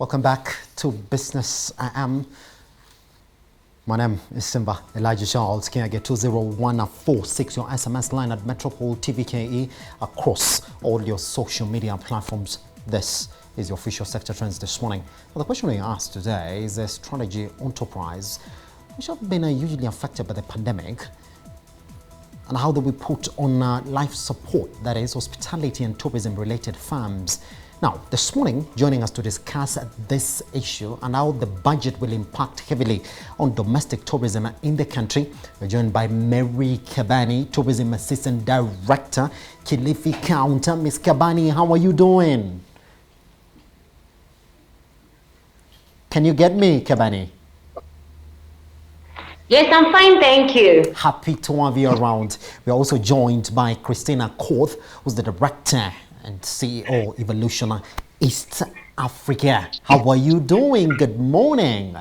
Welcome back to Business I Am. My name is Simba Elijah Charles. Can I get 20146, your SMS line at Metropol TVKE across all your social media platforms. This is your official sector trends this morning. Well, the question we asked today is a strategy enterprise which have been hugely affected by the pandemic, and how do we put on life support, that is hospitality and tourism related firms. Now, this morning, joining us to discuss this issue and how the budget will impact heavily on domestic tourism in the country, we're joined by Mary Kabani, Tourism Assistant Director, Kilifi County. Ms. Kabani, how are you doing? Can you get me, Kabani? Yes, I'm fine, thank you. Happy to have you around. We're also joined by Christina Korth, who's the Director and CEO, Evolution East Africa. How are you doing? Good morning.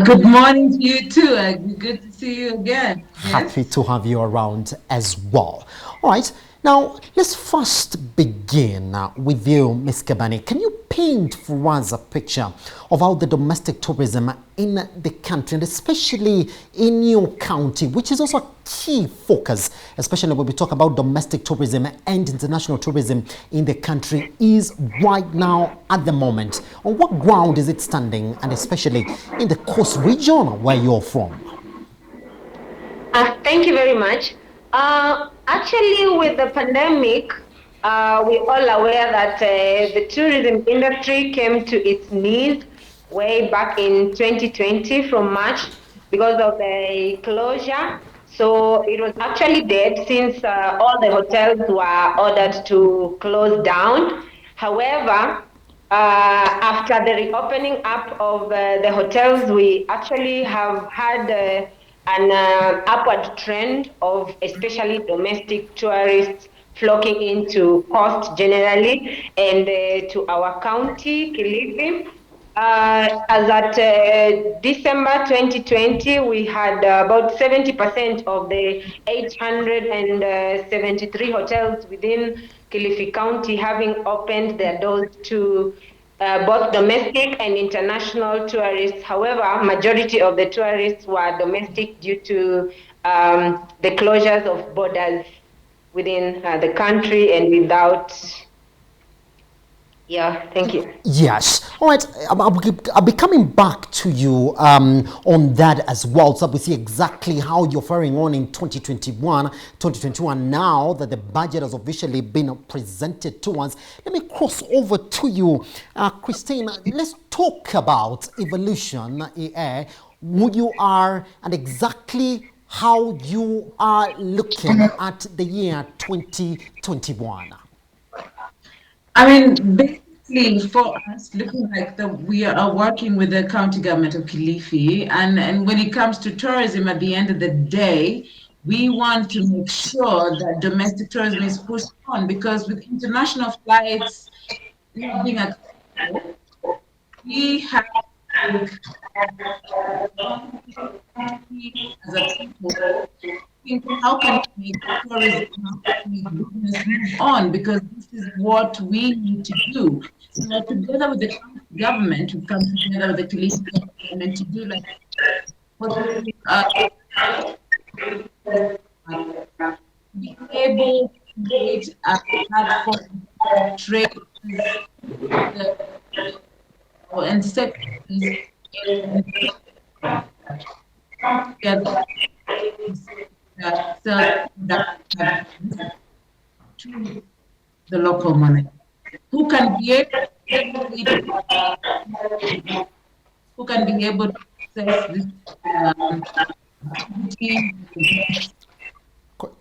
Good morning to you too. Good to see you again. Happy to have you around as well. All right. Now, let's first begin with you, Ms. Kabani. Can you paint for us a picture of how the domestic tourism in the country, and especially in your county, which is also a key focus, especially when we talk about domestic tourism and international tourism in the country, is right now at the moment? On what ground is it standing, and especially in the coast region where you're from? Thank you very much. Actually, with the pandemic, we're all aware that the tourism industry came to its knees way back in 2020 from March because of the closure. So it was actually dead since all the hotels were ordered to close down. However, after the reopening up of the hotels, we actually have had an upward trend of especially domestic tourists flocking into coast generally and to our county, Kilifi. As at December 2020, we had about 70% of the 873 hotels within Kilifi County having opened their doors to both domestic and international tourists. However, majority of the tourists were domestic due to the closures of borders within the country and without. Yeah, thank you. Yes. All right. I'll be coming back to you on that as well, so we see exactly how you're faring on in 2021 now that the budget has officially been presented to us. Let me cross over to you, Christine. Let's talk about Evolution, who you are and exactly how you are looking at the year 2021. I mean, basically for us, looking like we are working with the county government of Kilifi, and when it comes to tourism, at the end of the day, we want to make sure that domestic tourism is pushed on, because with international flights being accessible, we have to as a people think, how can we make tourism, how can we make business move on, because this is what we need to do. So together with the government, we come together with the Kilifi government to do like what we be able to create a platform for trade and sectors together to the local money. Who can be able to access this activity?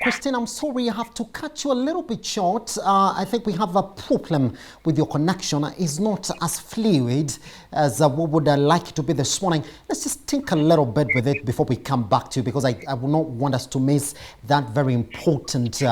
Christine, I'm sorry, I have to cut you a little bit short. I think we have a problem with your connection. It's not as fluid as we would like it to be this morning. Let's just think a little bit with it before we come back to you, because I would not want us to miss that very important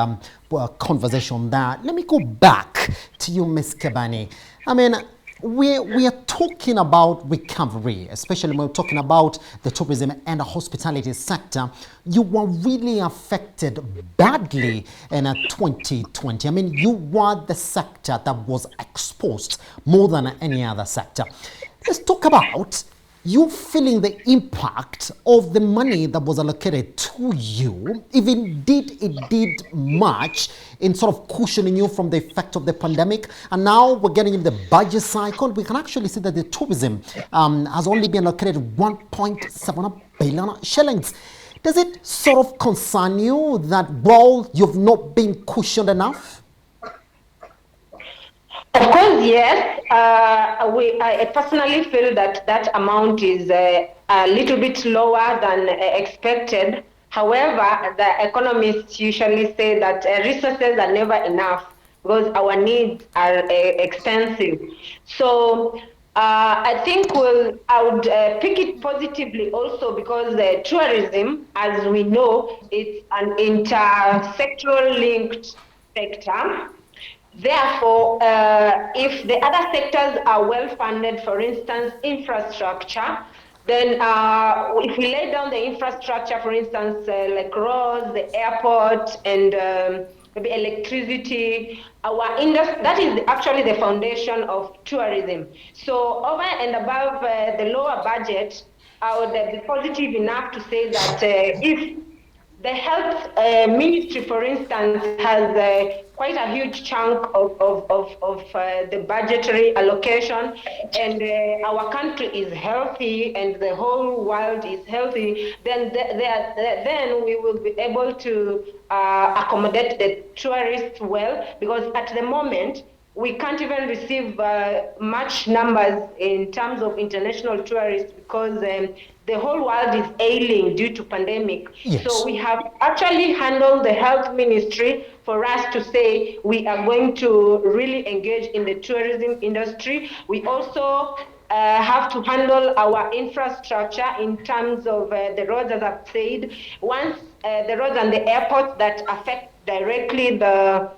conversation there. Let me go back to you, Ms. Kabani. I mean, we are talking about recovery, especially when we're talking about the tourism and the hospitality sector. You were really affected badly in 2020. I mean, you were the sector that was exposed more than any other sector. Let's talk about you feeling the impact of the money that was allocated to you, even it did much in sort of cushioning you from the effect of the pandemic. And now we're getting in the budget cycle. We can actually see that the tourism has only been allocated 1.7 billion shillings. Does it sort of concern you that, well, you've not been cushioned enough? Of course, yes. I personally feel that that amount is a little bit lower than expected. However, the economists usually say that resources are never enough because our needs are extensive. So I think I would pick it positively also because tourism, as we know, it's an inter-sectoral linked sector. Therefore, if the other sectors are well funded, for instance, infrastructure, then if we lay down the infrastructure, for instance, like roads, the airport, and maybe electricity, that is actually the foundation of tourism. So over and above the lower budget, I would be positive enough to say that if the health ministry, for instance, has quite a huge chunk of the budgetary allocation, and our country is healthy and the whole world is healthy, then we will be able to accommodate the tourists well, because at the moment, we can't even receive much numbers in terms of international tourists because the whole world is ailing due to pandemic. Yes. So we have actually handled the health ministry for us to say we are going to really engage in the tourism industry. We also have to handle our infrastructure in terms of the roads, as I've said. Once the roads and the airports that affect directly the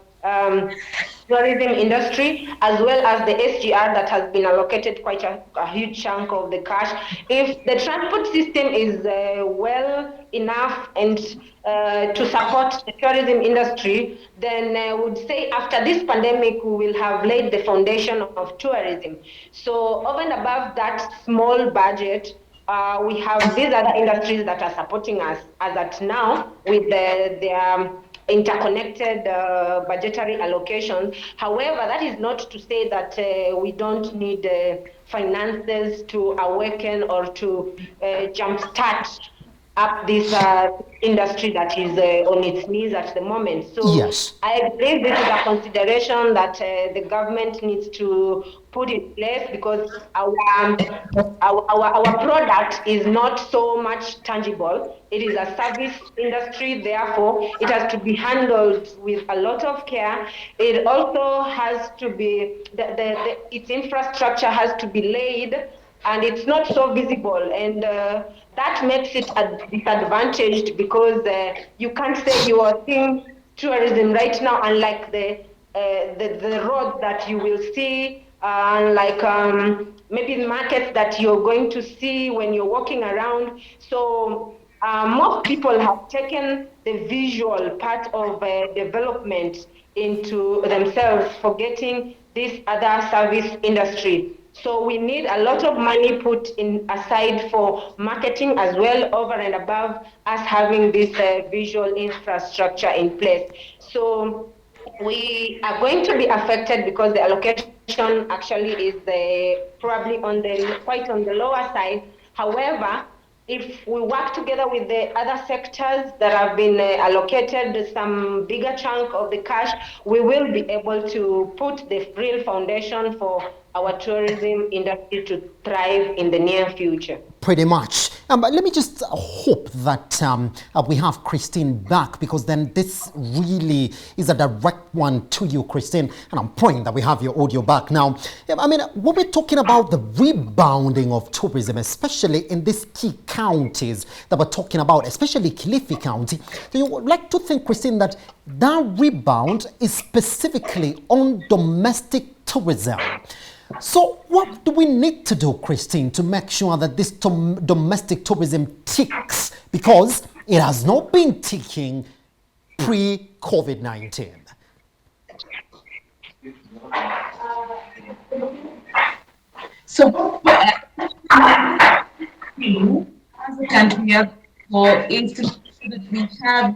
tourism industry, as well as the SGR that has been allocated quite a huge chunk of the cash. If the transport system is well enough and to support the tourism industry, then I would say after this pandemic, we will have laid the foundation of tourism. So over and above that small budget, we have these other industries that are supporting us as at now with their interconnected budgetary allocations. However, that is not to say that we don't need finances to awaken or to jumpstart up this industry that is on its knees at the moment. So Yes. I believe this is a consideration that the government needs to put in place, because our product is not so much tangible. It is a service industry, therefore it has to be handled with a lot of care. It also has to be, its infrastructure has to be laid, and it's not so visible, and that makes it disadvantaged, because you can't say you are seeing tourism right now, unlike the roads that you will see, like maybe markets that you're going to see when you're walking around. So most people have taken the visual part of development into themselves, forgetting this other service industry. So we need a lot of money put in aside for marketing as well, over and above us having this visual infrastructure in place. So we are going to be affected because the allocation actually is probably quite on the lower side. However, if we work together with the other sectors that have been allocated some bigger chunk of the cash, we will be able to put the real foundation for our tourism industry to thrive in the near future. Pretty much. But let me just hope that we have Christine back, because then this really is a direct one to you, Christine. And I'm praying that we have your audio back now. I mean, when we're talking about the rebounding of tourism, especially in these key counties that we're talking about, especially Kilifi County, so you would like to think, Christine, that that rebound is specifically on domestic tourism. So what do we need to do, Christine, to make sure that this domestic tourism ticks? Because it has not been ticking pre-COVID-19. So what we're doing as a country is to make sure that we have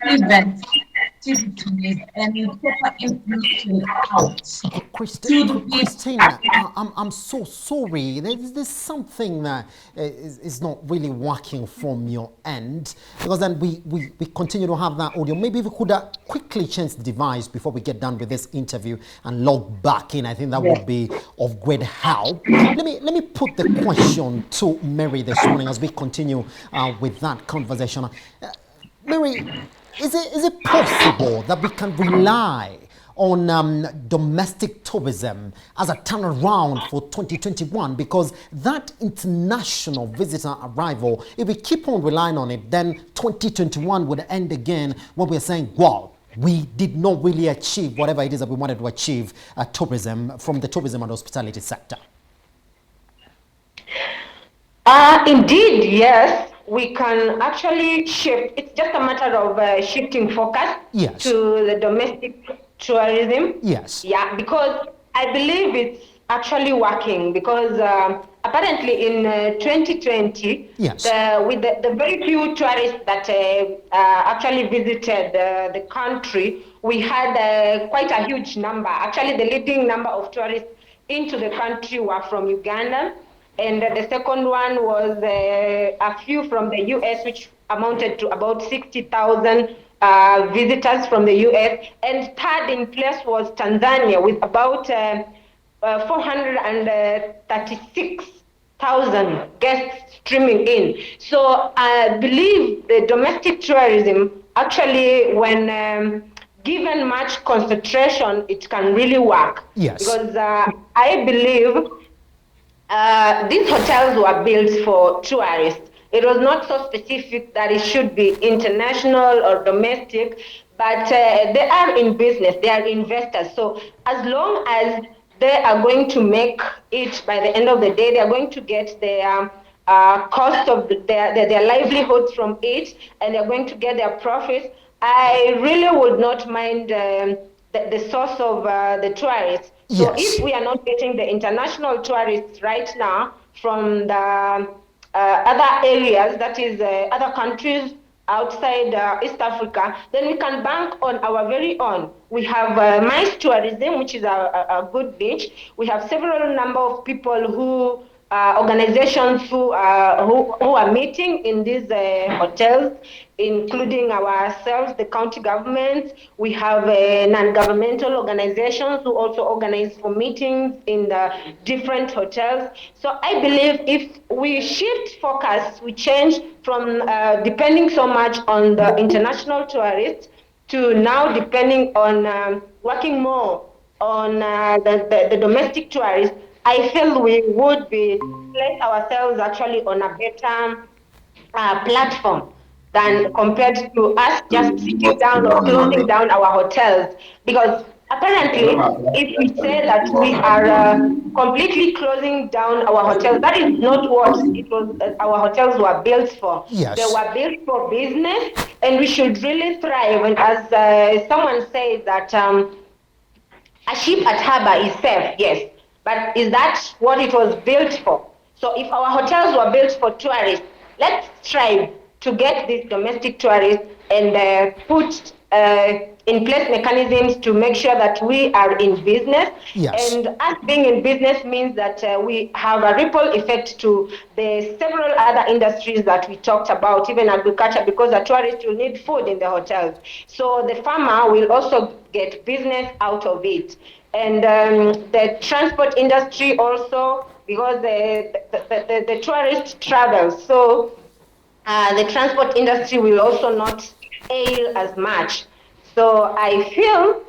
events, activities, and proper information out to the people. Christine, I'm so sorry. There's something that is not really working from your end, because then we continue to have that audio. Maybe we could quickly change the device before we get done with this interview and log back in. I think that would be of great help. Let me put the question to Mary this morning as we continue with that conversation. Mary, is it possible that we can rely on domestic tourism as a turnaround for 2021? Because that international visitor arrival, if we keep on relying on it, then 2021 would end again when we're saying, wow, we did not really achieve whatever it is that we wanted to achieve tourism from the tourism and hospitality sector. Indeed, yes. We can actually shift. It's just a matter of shifting focus to the domestic tourism. Yes. Yeah, because I believe it's actually working, because apparently in 2020, with the very few tourists that actually visited the country, we had quite a huge number. Actually, the leading number of tourists into the country were from Uganda. And the second one was a few from the US, which amounted to about 60,000 visitors from the US. And third in place was Tanzania, with about 436,000 guests streaming in. So I believe the domestic tourism, actually, when given much concentration, it can really work. Yes. Because I believe these hotels were built for tourists. It was not so specific that it should be international or domestic, but they are in business, they are investors. So as long as they are going to make it by the end of the day, they are going to get their cost of their livelihoods from it, and they're going to get their profits, I really would not mind the source of the tourists. So if we are not getting the international tourists right now from the other areas, that is other countries outside East Africa, then we can bank on our very own. We have MICE tourism, which is a good niche. We have several number of people who organizations who are meeting in these hotels, including ourselves, the county governments. We have non-governmental organizations who also organize for meetings in the different hotels. So I believe if we shift focus, we change from depending so much on the international tourists to now depending on working more on the domestic tourists, I feel we would be place ourselves actually on a better platform than compared to us just sitting down or closing down our hotels. Because apparently, if we say that we are completely closing down our hotels, that is not what it was. Our hotels were built for. Yes. They were built for business, and we should really thrive. And as someone said that a ship at harbor is safe, yes. But is that what it was built for? So if our hotels were built for tourists, let's strive to get these domestic tourists and put in place mechanisms to make sure that we are in business. Yes. And us being in business means that we have a ripple effect to the several other industries that we talked about, even agriculture, because the tourists will need food in the hotels. So the farmer will also get business out of it. And the transport industry also, because the tourist travels. So the transport industry will also not ail as much. So I feel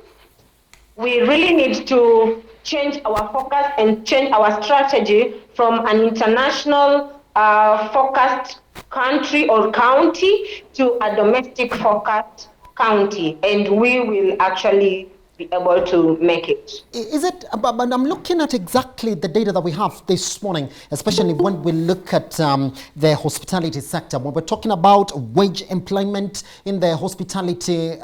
we really need to change our focus and change our strategy from an international focused country or county to a domestic focused county, and we will actually be able to make it. Is it, but I'm looking at exactly the data that we have this morning, especially when we look at the hospitality sector. When we're talking about wage employment in the hospitality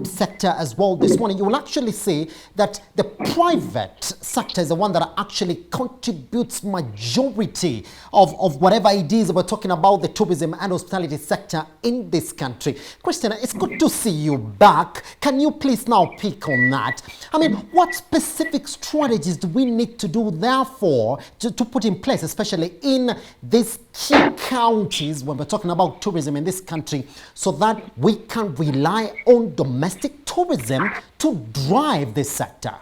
sector as well this morning, you will actually see that the private sector is the one that actually contributes majority of whatever it is we're talking about the tourism and hospitality sector in this country. Christina, it's good to see you back. Can you please now pick on that? I mean, what specific strategies do we need to do, therefore, to put in place, especially in these key counties when we're talking about tourism in this country, so that we can rely on domestic tourism to drive this sector?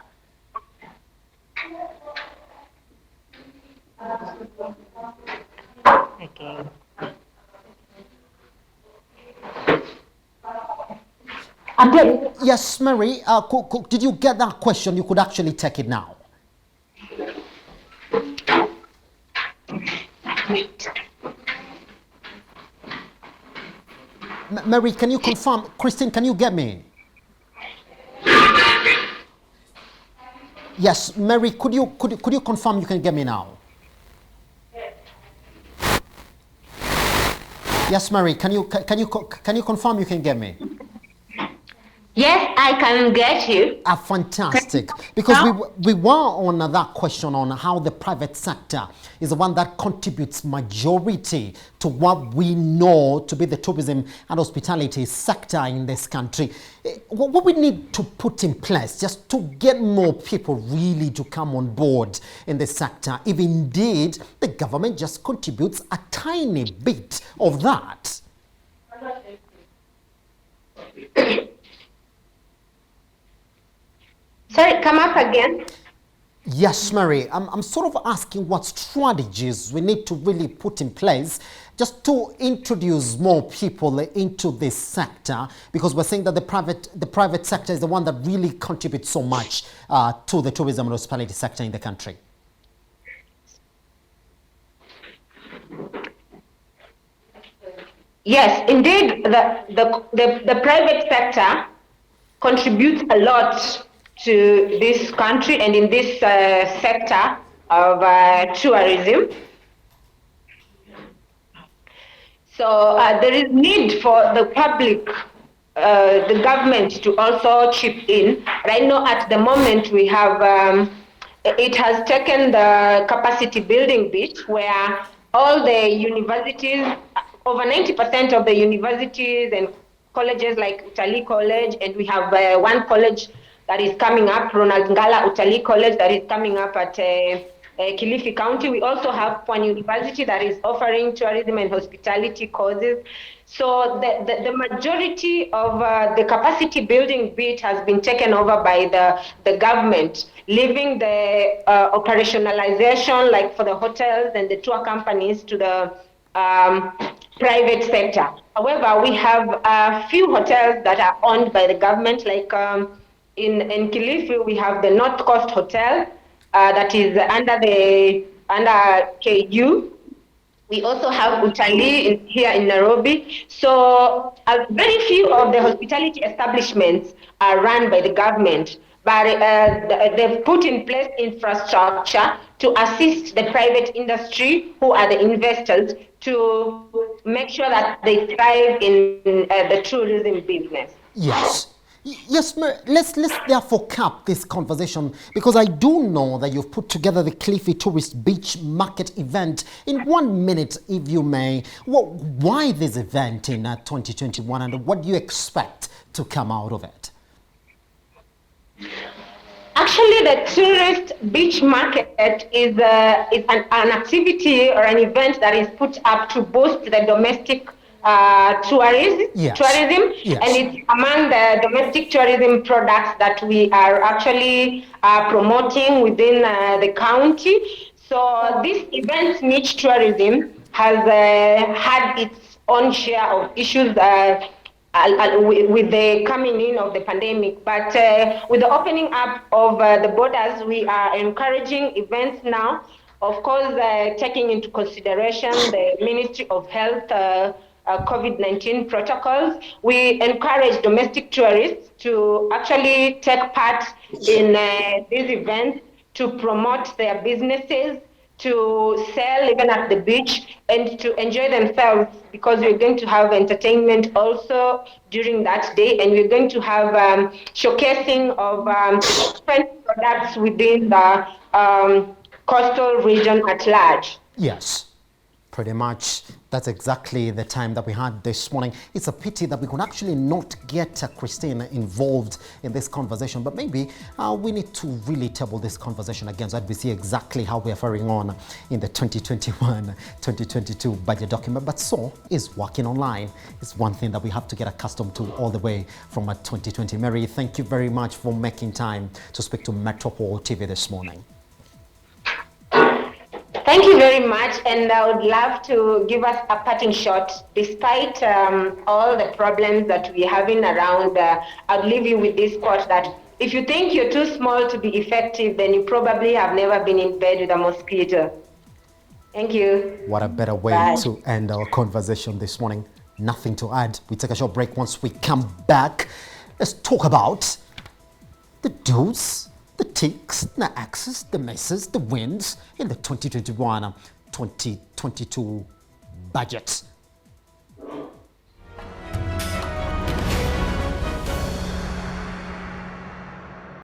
Okay. Yes, Mary, did you get that question? You could actually take it now. Mary, can you confirm? Christine, can you get me? Yes, Mary, could you confirm you can get me now? Yes, Mary, can you confirm you can get me? Yes, I can get you. Fantastic. Because we were on that question on how the private sector is the one that contributes majority to what we know to be the tourism and hospitality sector in this country. What we need to put in place just to get more people really to come on board in this sector, if indeed the government just contributes a tiny bit of that. Sorry, come up again. Yes, Mary, I'm sort of asking what strategies we need to really put in place just to introduce more people into this sector, because we're saying that the private sector is the one that really contributes so much to the tourism and hospitality sector in the country. Yes, indeed, the private sector contributes a lot to this country and in this sector of tourism. So there is need for the public, the government to also chip in. Right now, at the moment, we have, it has taken the capacity building bit where all the universities, over 90% of the universities and colleges like Utalii College, and we have one college that is coming up, Ronald Ngala Utalii College, that is coming up at Kilifi County. We also have one university that is offering tourism and hospitality courses. So the majority of the capacity building bit has been taken over by the government, leaving the operationalization, like for the hotels and the tour companies, to the private sector. However, we have a few hotels that are owned by the government, like in Kilifi, we have the North Coast Hotel that is under KU. We also have Utalii here in Nairobi. So very few of the hospitality establishments are run by the government, but they've put in place infrastructure to assist the private industry, who are the investors, to make sure that they thrive in the tourism business. Yes. Yes, let's therefore cap this conversation, because I do know that you've put together the Kilifi Tourist Beach Market event. In 1 minute, if you may, why this event in 2021, and what do you expect to come out of it? Actually, the tourist beach market is an activity or an event that is put up to boost the domestic tourism, yes. And it's among the domestic tourism products that we are actually promoting within the county. So this event, niche tourism, has had its own share of issues with the coming in of the pandemic. But with the opening up of the borders, we are encouraging events now, of course, taking into consideration the Ministry of Health COVID-19 protocols. We encourage domestic tourists to actually take part in these events to promote their businesses, to sell even at the beach, and to enjoy themselves, because we're going to have entertainment also during that day, and we're going to have showcasing of different products within the coastal region at large. Yes. Pretty much, that's exactly the time that we had this morning. It's a pity that we could actually not get Christine involved in this conversation, but maybe we need to really table this conversation again so that we see exactly how we are faring on in the 2021-2022 budget document. But so is working online. It's one thing that we have to get accustomed to all the way from 2020. Mary, thank you very much for making time to speak to Metropol TV this morning. Thank you very much, and I would love to give us a parting shot. Despite all the problems that we're having around, I'll leave you with this quote that if you think you're too small to be effective, then you probably have never been in bed with a mosquito. Thank you. What a better way Bye. to end our conversation this morning. Nothing to add. We take a short break. Once we come back, let's talk about the do's, the ticks, the axes, the misses, the wins in the 2021-2022 budget.